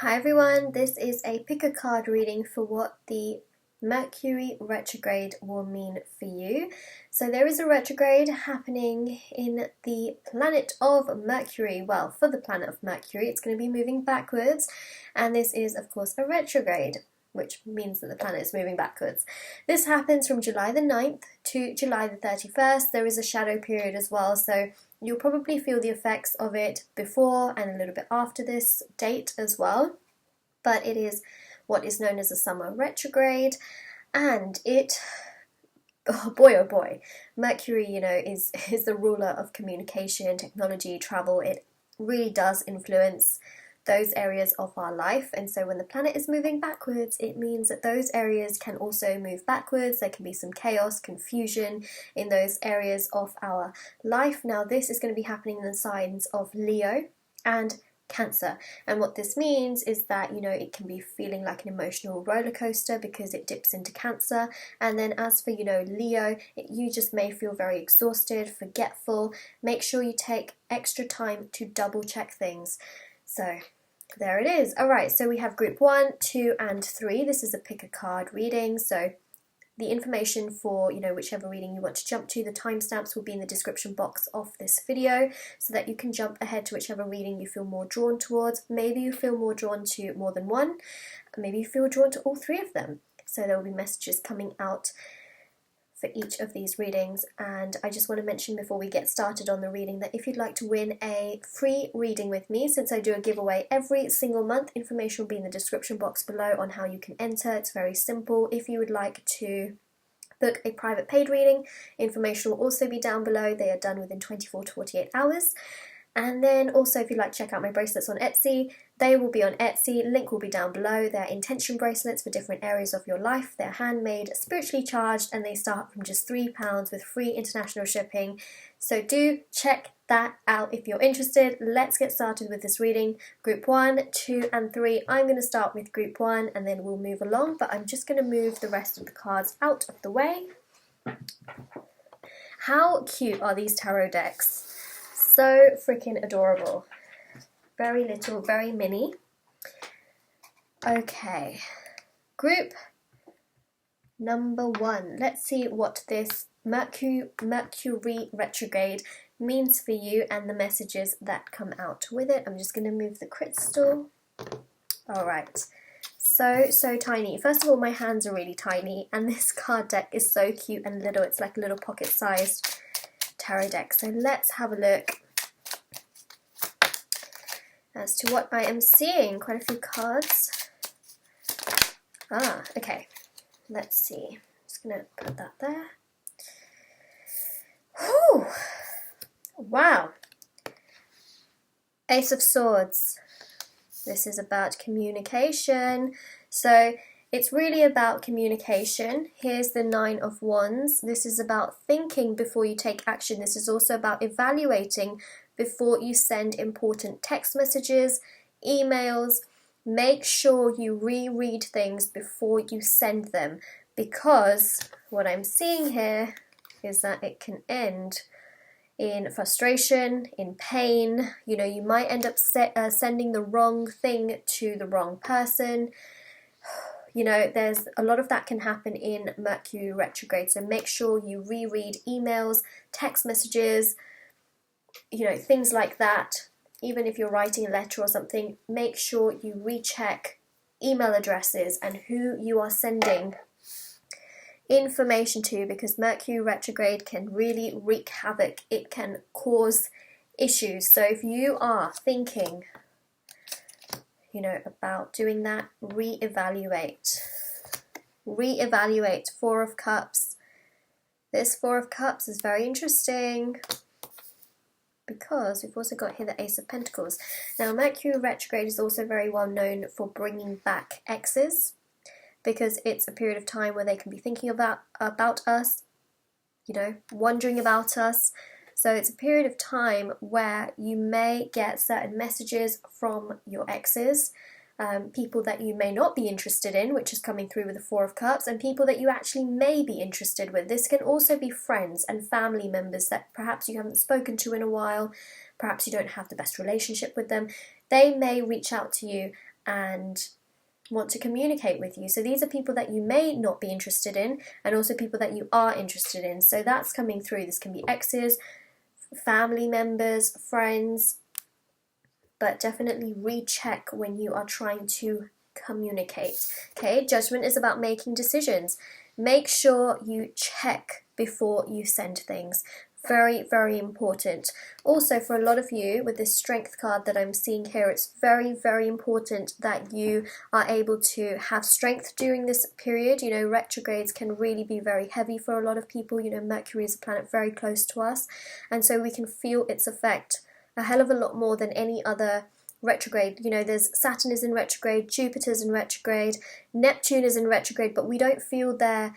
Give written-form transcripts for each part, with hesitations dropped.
Hi everyone, this is a pick a card reading for what the Mercury retrograde will mean for you. So there is a retrograde happening in the planet of Mercury. Well, for the planet of Mercury, it's going to be moving backwards, and this is of course a retrograde, which means that the planet is moving backwards. This happens from July the 9th to July the 31st. There is a shadow period as well, so you'll probably feel the effects of it before and a little bit after this date as well. But it is what is known as a summer retrograde, and it, oh boy, Mercury, is the ruler of communication, technology, travel. It really does influence those areas of our life, and so when the planet is moving backwards, it means that those areas can also move backwards. There can be some chaos, confusion in those areas of our life. Now this is going to be happening in the signs of Leo and Cancer, and what this means is that it can be feeling like an emotional roller coaster because it dips into Cancer, and then as for Leo, you just may feel very exhausted, forgetful. Make sure you take extra time to double check things. So there it is. Alright, so we have group 1, 2 and 3. This is a pick a card reading, so the information for whichever reading you want to jump to, the timestamps will be in the description box of this video so that you can jump ahead to whichever reading you feel more drawn towards. Maybe you feel more drawn to more than one, maybe you feel drawn to all three of them. So there will be messages coming out for each of these readings, and I just want to mention before we get started on the reading that if you'd like to win a free reading with me, since I do a giveaway every single month, information will be in the description box below on how you can enter. It's very simple. If you would like to book a private paid reading, information will also be down below. They are done within 24 to 48 hours. And then also, if you'd like to check out my bracelets on Etsy, they will be on Etsy, link will be down below. They're intention bracelets for different areas of your life. They're handmade, spiritually charged, and they start from just £3 with free international shipping. So do check that out if you're interested. Let's get started with this reading. Group 1, 2 and 3. I'm going to start with group 1 and then we'll move along, but I'm just going to move the rest of the cards out of the way. How cute are these tarot decks? So freaking adorable. Very little, very mini. Okay, group number 1. Let's see what this Mercury retrograde means for you and the messages that come out with it. I'm just going to move the crystal. Alright, so tiny. First of all, my hands are really tiny, and this card deck is so cute and little. It's like a little pocket-sized tarot deck. So let's have a look as to what I am seeing. Quite a few cards. Okay. Let's see. I'm just going to put that there. Whew! Wow. Ace of Swords. This is about communication. So it's really about communication. Here's the 9 of Wands. This is about thinking before you take action. This is also about evaluating before you send important text messages, emails. Make sure you reread things before you send them, because what I'm seeing here is that it can end in frustration, in pain. You might end up sending the wrong thing to the wrong person. There's a lot of that can happen in Mercury retrograde, so make sure you reread emails, text messages, things like that. Even if you're writing a letter or something, make sure you recheck email addresses and who you are sending information to, because Mercury retrograde can really wreak havoc. It can cause issues. So if you are thinking about doing that, reevaluate. 4 of Cups. This 4 of Cups is very interesting because we've also got here the Ace of Pentacles. Now Mercury retrograde is also very well known for bringing back exes, because it's a period of time where they can be thinking about us, wondering about us. So it's a period of time where you may get certain messages from your exes, people that you may not be interested in, which is coming through with the 4 of Cups, and people that you actually may be interested with. This can also be friends and family members that perhaps you haven't spoken to in a while, perhaps you don't have the best relationship with them. They may reach out to you and want to communicate with you. So these are people that you may not be interested in, and also people that you are interested in. So that's coming through. This can be exes, family members, friends, but definitely recheck when you are trying to communicate. Okay, judgment is about making decisions. Make sure you check before you send things. Very, very important. Also, for a lot of you, with this strength card that I'm seeing here, it's very, very important that you are able to have strength during this period. You know, retrogrades can really be very heavy for a lot of people. You know, Mercury is a planet very close to us, and so we can feel its effect a hell of a lot more than any other retrograde. You know, there's Saturn is in retrograde, Jupiter's in retrograde, Neptune is in retrograde, but we don't feel their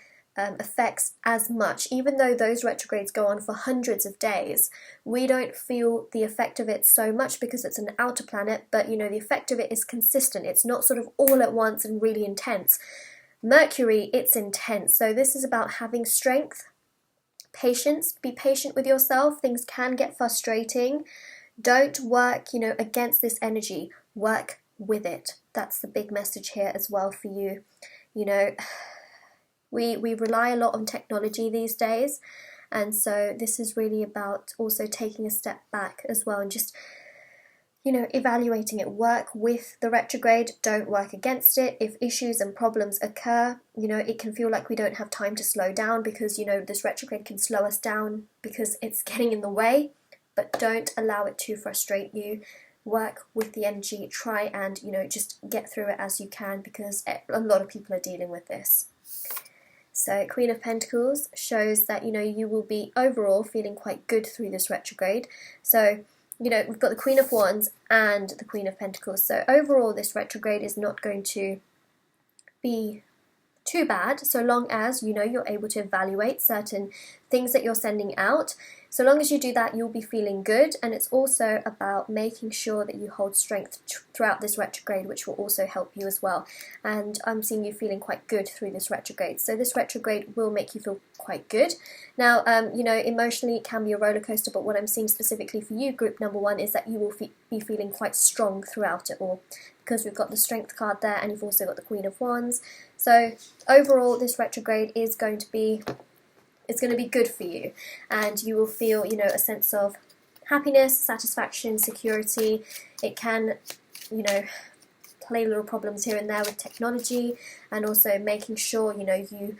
effects as much. Even though those retrogrades go on for hundreds of days, we don't feel the effect of it so much because it's an outer planet, but you know, the effect of it is consistent. It's not sort of all at once and really intense. Mercury, it's intense. So this is about having strength, patience. Be patient with yourself. Things can get frustrating. Don't work, you know, against this energy. Work with it. That's the big message here as well for you. You know, we rely a lot on technology these days, and so this is really about also taking a step back as well and just, you know, evaluating it. Work with the retrograde, don't work against it. If issues and problems occur, you know, it can feel like we don't have time to slow down because, you know, this retrograde can slow us down because it's getting in the way, but don't allow it to frustrate you. Work with the energy, try and, you know, just get through it as you can, because a lot of people are dealing with this. So Queen of Pentacles shows that, you know, you will be overall feeling quite good through this retrograde. So, you know, we've got the Queen of Wands and the Queen of Pentacles. So overall, this retrograde is not going to be too bad, so long as, you know, you're able to evaluate certain things that you're sending out. So long as you do that, you'll be feeling good. And it's also about making sure that you hold strength throughout this retrograde, which will also help you as well. And I'm seeing you feeling quite good through this retrograde. So this retrograde will make you feel quite good. Now, you know, emotionally it can be a roller coaster, but what I'm seeing specifically for you, group number one, is that you will be feeling quite strong throughout it all, because we've got the Strength card there, and you've also got the Queen of Wands. So overall, this retrograde is going to be, it's going to be good for you, and you will feel, you know, a sense of happiness, satisfaction, security. It can, you know, play little problems here and there with technology, and also making sure, you know, you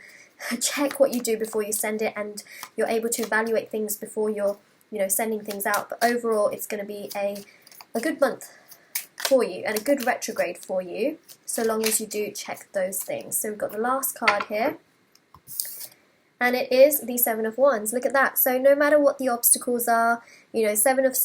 check what you do before you send it, and you're able to evaluate things before you're, you know, sending things out. But overall, it's going to be a good month for you and a good retrograde for you, so long as you do check those things. So we've got the last card here, and it is the Seven of Wands. Look at that. So no matter what the obstacles are, you know, Seven of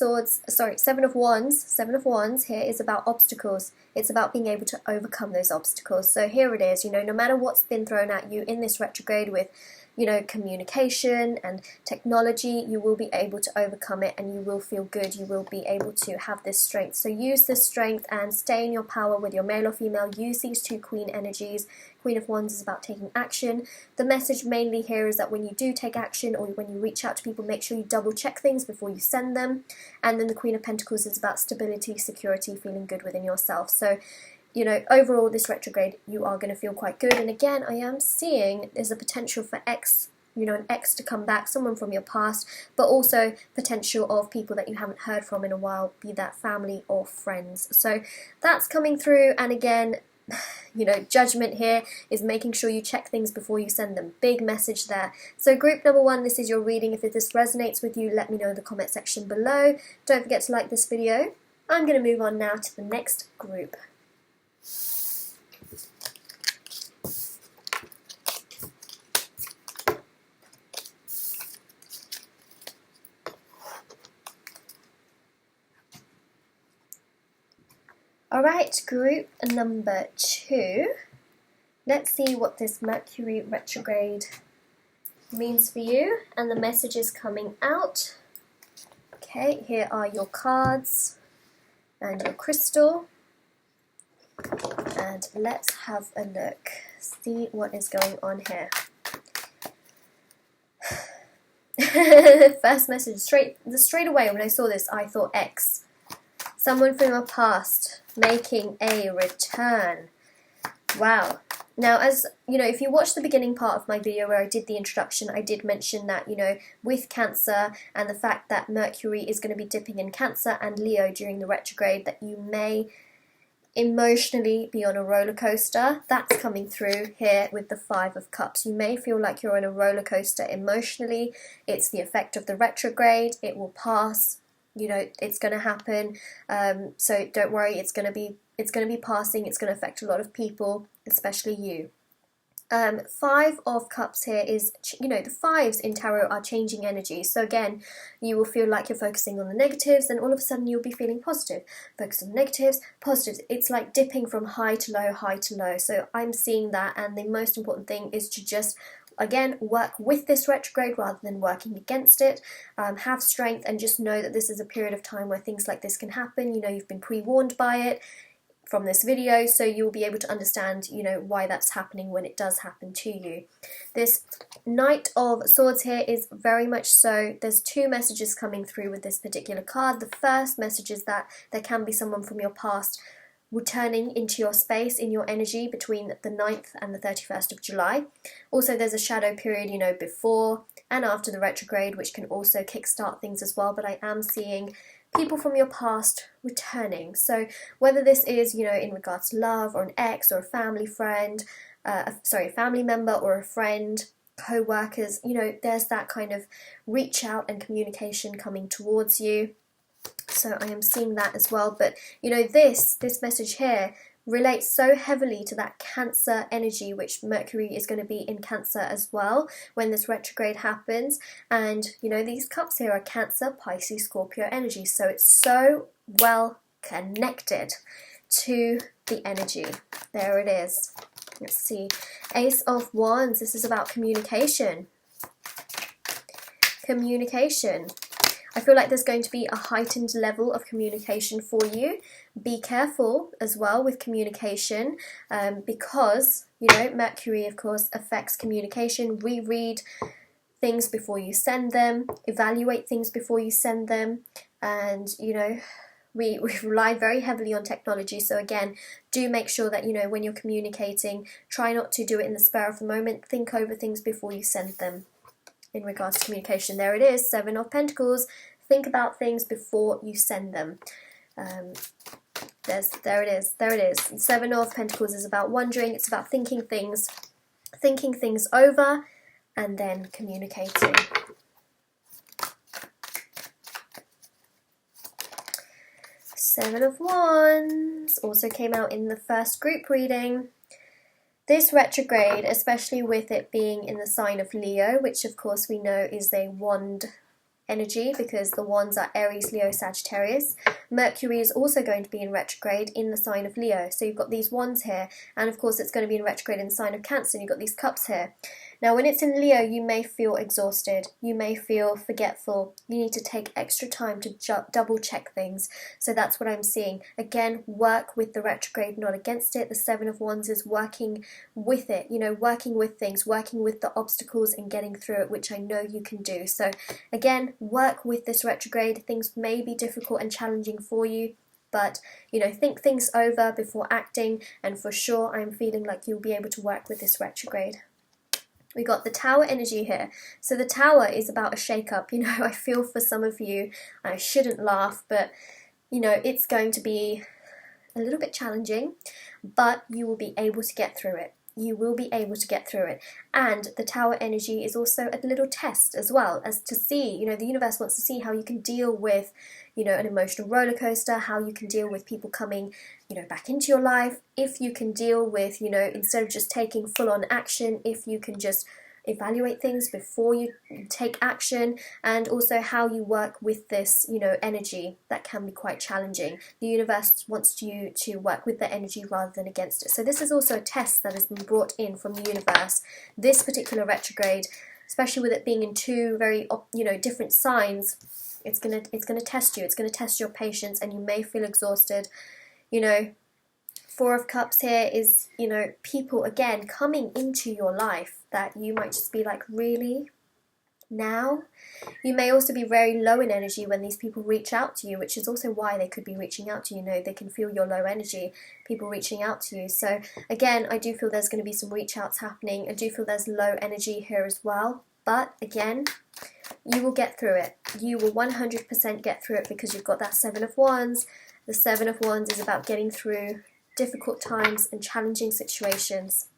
Wands here is about obstacles. It's about being able to overcome those obstacles. So here it is, you know, no matter what's been thrown at you in this retrograde with, you know, communication and technology, you will be able to overcome it, and you will feel good. You will be able to have this strength. So use this strength and stay in your power with your male or female. Use these two Queen energies. Queen of Wands is about taking action. The message mainly here is that when you do take action, or when you reach out to people, make sure you double check things before you send them. And then the Queen of Pentacles is about stability, security, feeling good within yourself. So, you know, overall, this retrograde, you are going to feel quite good. And again, I am seeing there's a potential for an ex to come back, someone from your past, but also potential of people that you haven't heard from in a while, be that family or friends. So that's coming through. And again, you know, judgment here is making sure you check things before you send them. Big message there. So group number one, this is your reading. If this resonates with you, let me know in the comment section below. Don't forget to like this video. I'm going to move on now to the next group. Alright, group number two. Let's see what this Mercury retrograde means for you, and the message is coming out. Okay, here are your cards and your crystal, and let's have a look, see what is going on here. First message, straight away when I saw this, I thought X. Someone from your past making a return. Wow. Now, as you know, if you watch the beginning part of my video where I did the introduction, I did mention that, you know, with Cancer and the fact that Mercury is going to be dipping in Cancer and Leo during the retrograde, that you may emotionally be on a roller coaster. That's coming through here with the Five of Cups. You may feel like you're on a roller coaster emotionally. It's the effect of the retrograde. It will pass. You know, it's going to happen. So don't worry. It's going to be passing. It's going to affect a lot of people, especially you. Five of Cups here is, you know, the fives in tarot are changing energy. So again, you will feel like you're focusing on the negatives, and all of a sudden you'll be feeling positive. Focus on the negatives, positives. It's like dipping from high to low, high to low. So I'm seeing that, and the most important thing is to just, again, work with this retrograde rather than working against it. Have strength and just know that this is a period of time where things like this can happen. You know, you've been pre-warned by it from this video, so you'll be able to understand, you know, why that's happening when it does happen to you. This Knight of Swords here is very much so, there's two messages coming through with this particular card. The first message is that there can be someone from your past returning into your space, in your energy, between the 9th and the 31st of July. Also, there's a shadow period, you know, before and after the retrograde, which can also kickstart things as well, but I am seeing people from your past returning. So whether this is, you know, in regards to love or an ex or a family friend, a family member or a friend, co-workers, you know, there's that kind of reach out and communication coming towards you. So I am seeing that as well. But, you know, this message here relates so heavily to that Cancer energy, which Mercury is going to be in Cancer as well when this retrograde happens. And, you know, these cups here are Cancer, Pisces, Scorpio energy. So it's so well connected to the energy. There it is. Let's see. Ace of Wands. This is about communication. Communication. I feel like there's going to be a heightened level of communication for you. Be careful as well with communication because, you know, Mercury, of course, affects communication. Reread things before you send them. Evaluate things before you send them. And, you know, we rely very heavily on technology. So again, do make sure that, you know, when you're communicating, try not to do it in the spur of the moment. Think over things before you send them. In regards to communication, there it is, Seven of Pentacles. Think about things before you send them. There it is. Seven of Pentacles is about wondering. It's about thinking things over, and then communicating. Seven of Wands also came out in the first group reading. This retrograde, especially with it being in the sign of Leo, which of course we know is a wand energy because the wands are Aries, Leo, Sagittarius. Mercury is also going to be in retrograde in the sign of Leo. So you've got these wands here, and of course it's going to be in retrograde in the sign of Cancer, and you've got these cups here. Now when it's in Leo, you may feel exhausted, you may feel forgetful, you need to take extra time to double check things. So that's what I'm seeing. Again, work with the retrograde, not against it. The Seven of Wands is working with it, you know, working with things, working with the obstacles and getting through it, which I know you can do. So again, work with this retrograde. Things may be difficult and challenging for you, but, you know, think things over before acting, and for sure I'm feeling like you'll be able to work with this retrograde. We got the Tower energy here. So the Tower is about a shake-up. You know, I feel for some of you, I shouldn't laugh, but, you know, it's going to be a little bit challenging, but you will be able to get through it. You will be able to get through it. And the Tower energy is also a little test as well, as to see, you know, the universe wants to see how you can deal with, you know, an emotional roller coaster, how you can deal with people coming, you know, back into your life, if you can deal with, you know, instead of just taking full-on action, if you can just evaluate things before you take action, and also how you work with this, you know, energy that can be quite challenging. The universe wants you to work with the energy rather than against it. So this is also a test that has been brought in from the universe. This particular retrograde, especially with it being in two very, you know, different signs, it's gonna test you. It's gonna test your patience, and you may feel exhausted. You know, Four of Cups here is, you know, people again coming into your life that you might just be like, really? now. You may also be very low in energy when these people reach out to you, which is also why they could be reaching out to you. You know, they can feel your low energy, people reaching out to you. So again, I do feel there's going to be some reach outs happening. I do feel there's low energy here as well. But again, you will get through it. You will 100% get through it because you've got that Seven of Wands. The Seven of Wands is about getting through difficult times and challenging situations.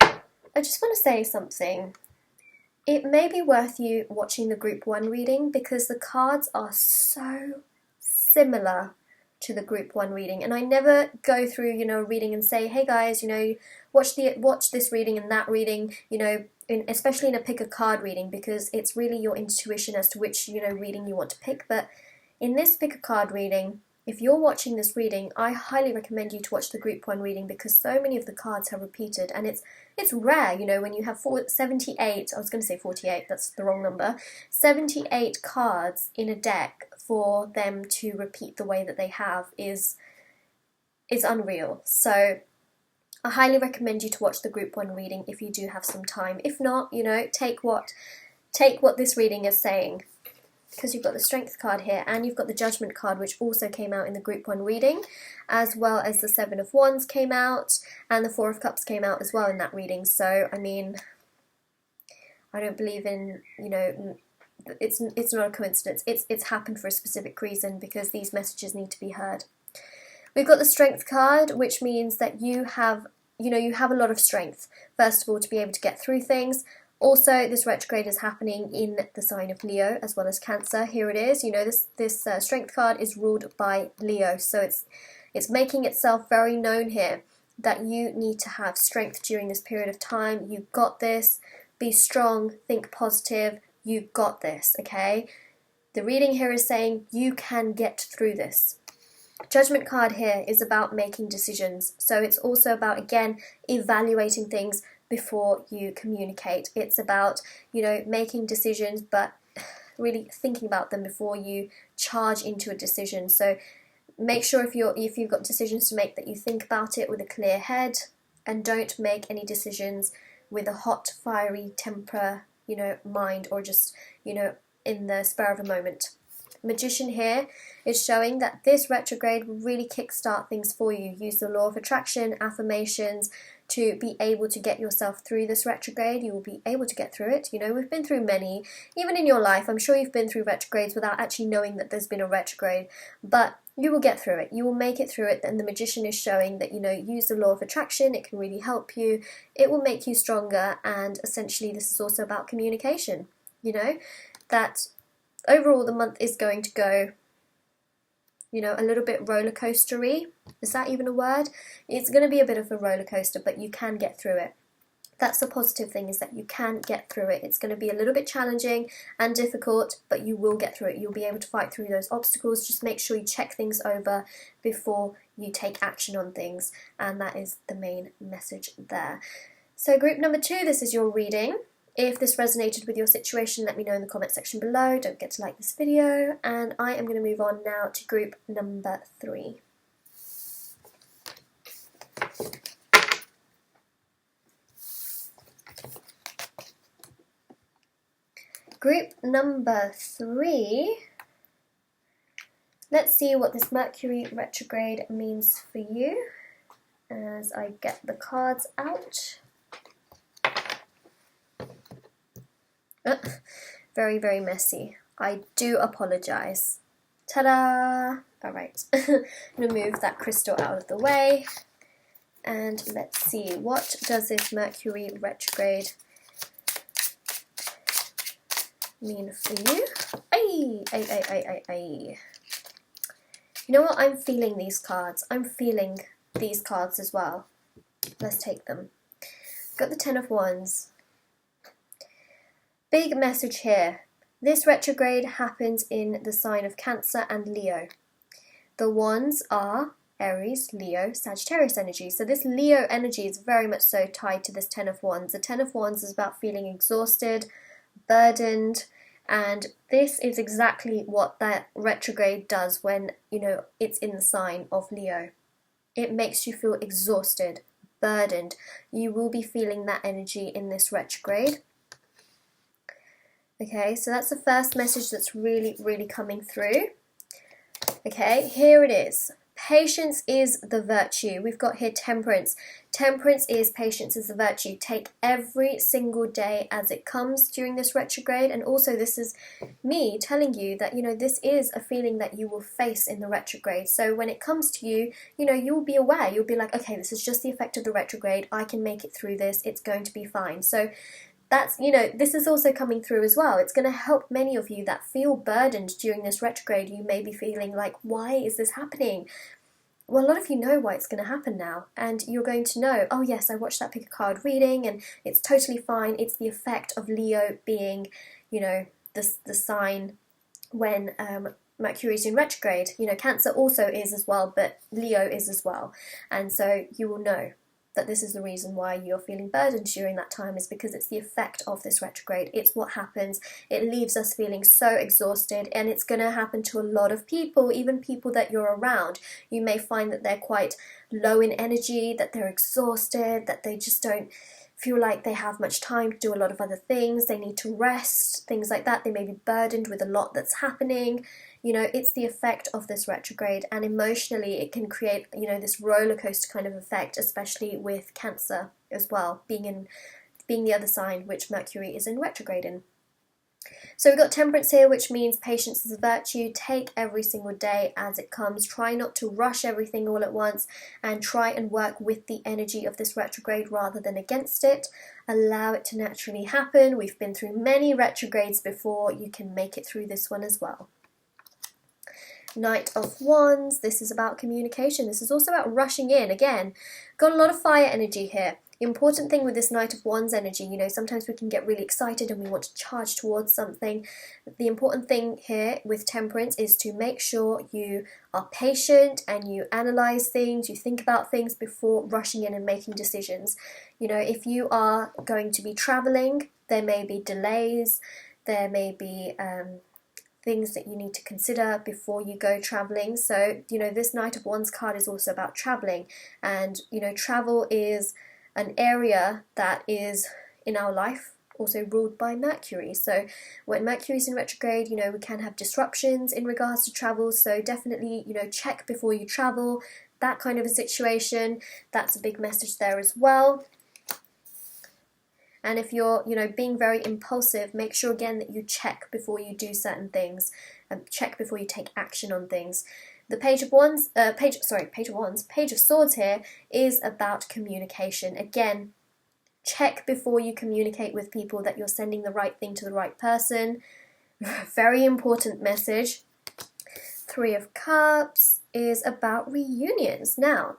I just want to say something. It may be worth you watching the group 1 reading because the cards are so similar to the group 1 reading, and I never go through, you know, reading and say, hey guys, you know, watch this reading and that reading, you know, especially in a pick a card reading, because it's really your intuition as to which, you know, reading you want to pick. But in this pick a card reading, if you're watching this reading, I highly recommend you to watch the group 1 reading because so many of the cards have repeated, and it's rare, you know, when you have 78, I was going to say 48, that's the wrong number, 78 cards in a deck for them to repeat the way that they have is unreal. So I highly recommend you to watch the group 1 reading if you do have some time. If not, you know, take what this reading is saying, because you've got the Strength card here and you've got the Judgment card, which also came out in the group 1 reading, as well as the Seven of Wands came out and the Four of Cups came out as well in that reading. So I mean, I don't believe in, you know, it's not a coincidence. It's happened for a specific reason because these messages need to be heard. We've got the Strength card, which means that you have a lot of strength, first of all, to be able to get through things. Also, this retrograde is happening in the sign of Leo as well as Cancer. Here it is. You know, this Strength card is ruled by Leo, so it's making itself very known here that you need to have strength during this period of time. You've got this. Be strong. Think positive. You've got this, okay? The reading here is saying you can get through this. Judgment card here is about making decisions. So it's also about, again, evaluating things before you communicate. It's about, you know, making decisions, but really thinking about them before you charge into a decision. So make sure if you've got decisions to make that you think about it with a clear head, and don't make any decisions with a hot, fiery temper, you know, mind, or just, you know, in the spur of a moment. Magician here is showing that this retrograde will really kickstart things for you. Use the law of attraction, affirmations to be able to get yourself through this retrograde. You will be able to get through it. You know, we've been through many, even in your life. I'm sure you've been through retrogrades without actually knowing that there's been a retrograde, but you will get through it. You will make it through it. And the Magician is showing that, you know, use the law of attraction. It can really help you. It will make you stronger. And essentially, this is also about communication. You know, that overall the month is going to go, you know, a little bit roller coastery. Is that even a word? It's going to be a bit of a roller coaster, but you can get through it. That's the positive thing, is that you can get through it. It's going to be a little bit challenging and difficult, but you will get through it. You'll be able to fight through those obstacles. Just make sure you check things over before you take action on things, and that is the main message there. So group number 2, this is your reading. If this resonated with your situation, let me know in the comment section below. Don't forget to like this video, and I am going to move on now to group number 3. Group number 3, let's see what this Mercury retrograde means for you as I get the cards out. Very, very messy. I do apologise. Ta-da! Alright, I'm going to move that crystal out of the way. And let's see, what does this Mercury retrograde mean for you? Ay. You know what? I'm feeling these cards. I'm feeling these cards as well. Let's take them. Got the Ten of Wands. Big message here. This retrograde happens in the sign of Cancer and Leo. The Wands are Aries, Leo, Sagittarius energy. So this Leo energy is very much so tied to this Ten of Wands. The Ten of Wands is about feeling exhausted, burdened, and this is exactly what that retrograde does when, you know, it's in the sign of Leo. It makes you feel exhausted, burdened. You will be feeling that energy in this retrograde. Okay, so that's the first message that's really, really coming through. Okay, here it is. Patience is the virtue. We've got here temperance. Temperance is patience is the virtue. Take every single day as it comes during this retrograde. And also this is me telling you that, this is a feeling that you will face in the retrograde. So when it comes to you, you'll be aware. You'll be like, okay, this is just the effect of the retrograde. I can make it through this. It's going to be fine. So that's, this is also coming through as well. It's going to help many of you that feel burdened during this retrograde. You may be feeling like, why is this happening? Well, a lot of you know why it's going to happen now, and you're going to know, oh yes, I watched that pick a card reading and it's totally fine. It's the effect of Leo being, the sign when Mercury's in retrograde. Cancer also is as well, but Leo is as well. And so you will know that this is the reason why you're feeling burdened during that time, is because it's the effect of this retrograde. It's what happens. It leaves us feeling so exhausted, and it's going to happen to a lot of people, even people that you're around. You may find that they're quite low in energy, that they're exhausted, that they just don't feel like they have much time to do a lot of other things. They need to rest, things like that. They may be burdened with a lot that's happening. It's the effect of this retrograde, and emotionally it can create, this roller coaster kind of effect, especially with Cancer as well, being the other sign which Mercury is in retrograde in. So we've got temperance here, which means patience is a virtue. Take every single day as it comes. Try not to rush everything all at once, and try and work with the energy of this retrograde rather than against it. Allow it to naturally happen. We've been through many retrogrades before. You can make it through this one as well. Knight of Wands, this is about communication. This is also about rushing in. Again, got a lot of fire energy here. The important thing with this Knight of Wands energy, sometimes we can get really excited and we want to charge towards something. The important thing here with temperance is to make sure you are patient and you analyze things, you think about things before rushing in and making decisions. If you are going to be traveling, there may be delays, there may be things that you need to consider before you go traveling. So, this Knight of Wands card is also about traveling, and, travel is an area that is in our life also ruled by Mercury. So when Mercury's in retrograde, we can have disruptions in regards to travel. So definitely, check before you travel, that kind of a situation. That's a big message there as well. And if you're, being very impulsive, make sure again that you check before you do certain things, and check before you take action on things. The Page of Swords here is about communication. Again, check before you communicate with people that you're sending the right thing to the right person. Very important message. Three of Cups is about reunions. Now,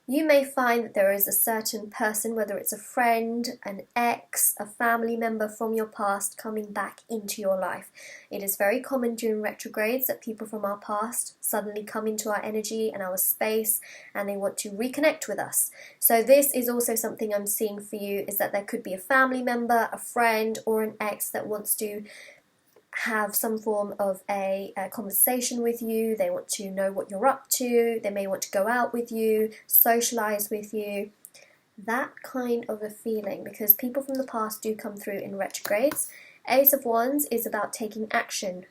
you may find that there is a certain person, whether it's a friend, an ex, a family member from your past, coming back into your life. It is very common during retrogrades that people from our past suddenly come into our energy and our space, and they want to reconnect with us. So this is also something I'm seeing for you, is that there could be a family member, a friend, or an ex that wants to have some form of a conversation with you. They want to know what you're up to. They may want to go out with you, socialize with you. That kind of a feeling, because people from the past do come through in retrogrades. Ace of Wands is about taking action.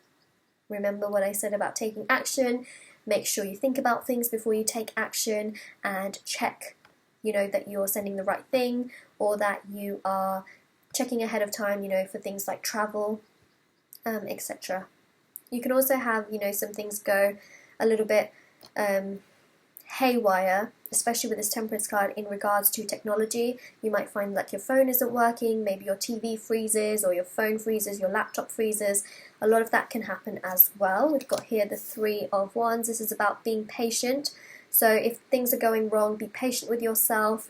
Remember what I said about taking action. Make sure you think about things before you take action, and check, that you're sending the right thing, or that you are checking ahead of time, for things like travel, etc. You can also have, some things go a little bit haywire, especially with this Temperance card in regards to technology. You might find like your phone isn't working, maybe your TV freezes, or your phone freezes, your laptop freezes. A lot of that can happen as well. We've got here the Three of Wands. This is about being patient. So if things are going wrong, be patient with yourself.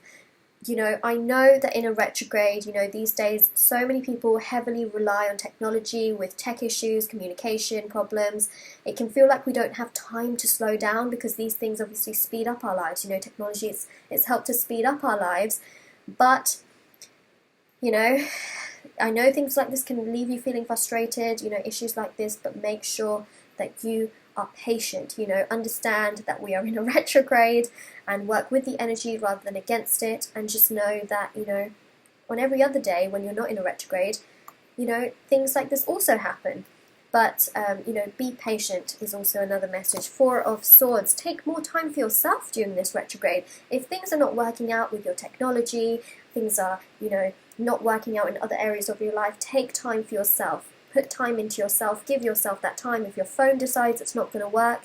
I know that in a retrograde, these days, so many people heavily rely on technology with tech issues, communication problems. It can feel like we don't have time to slow down, because these things obviously speed up our lives. Technology, it's helped to speed up our lives. But, I know things like this can leave you feeling frustrated, issues like this, but make sure that you are patient, understand that we are in a retrograde, and work with the energy rather than against it, and just know that, on every other day when you're not in a retrograde, you know, things like this also happen. But, you know, be patient is also another message. Four of Swords, take more time for yourself during this retrograde. If things are not working out with your technology, things are, you know, not working out in other areas of your life, take time for yourself. Put time into yourself, give yourself that time. If your phone decides it's not going to work,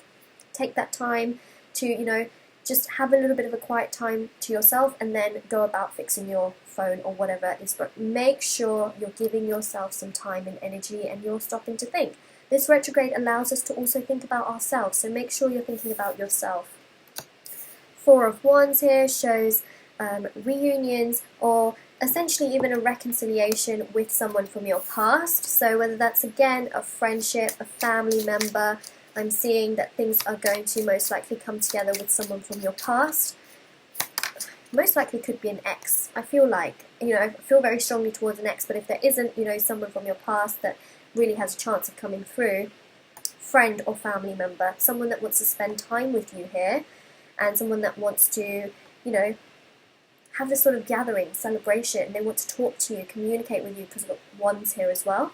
take that time to, you know, just have a little bit of a quiet time to yourself and then go about fixing your phone or whatever it is. But make sure you're giving yourself some time and energy and you're stopping to think. This retrograde allows us to also think about ourselves, so make sure you're thinking about yourself. Four of Wands here shows reunions or essentially even a reconciliation with someone from your past. So whether that's again a friendship, a family member, I'm seeing that things are going to most likely come together with someone from your past. Most likely could be an ex. I feel like, you know, I feel very strongly towards an ex, but if there isn't, you know, someone from your past that really has a chance of coming through, friend or family member, someone that wants to spend time with you here, and someone that wants to, you know, have this sort of gathering, celebration. They want to talk to you, communicate with you, because we've got Wands here as well.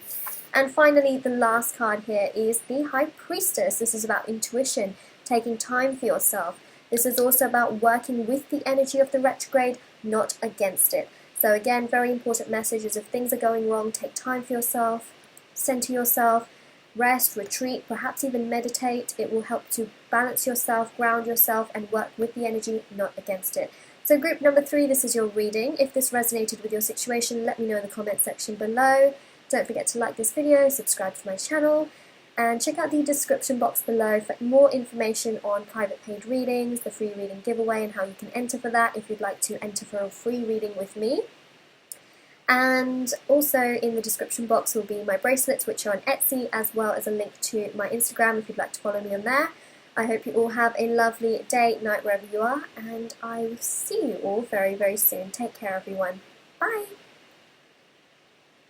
And finally, the last card here is the High Priestess. This is about intuition, taking time for yourself. This is also about working with the energy of the retrograde, not against it. So again, very important message is if things are going wrong, take time for yourself, center yourself, rest, retreat, perhaps even meditate. It will help to balance yourself, ground yourself, and work with the energy, not against it. So group number 3, this is your reading. If this resonated with your situation, let me know in the comment section below. Don't forget to like this video, subscribe to my channel, and check out the description box below for more information on private paid readings, the free reading giveaway, and how you can enter for that if you'd like to enter for a free reading with me. And also in the description box will be my bracelets, which are on Etsy, as well as a link to my Instagram if you'd like to follow me on there. I hope you all have a lovely day, night, wherever you are, and I will see you all very, very soon. Take care, everyone. Bye!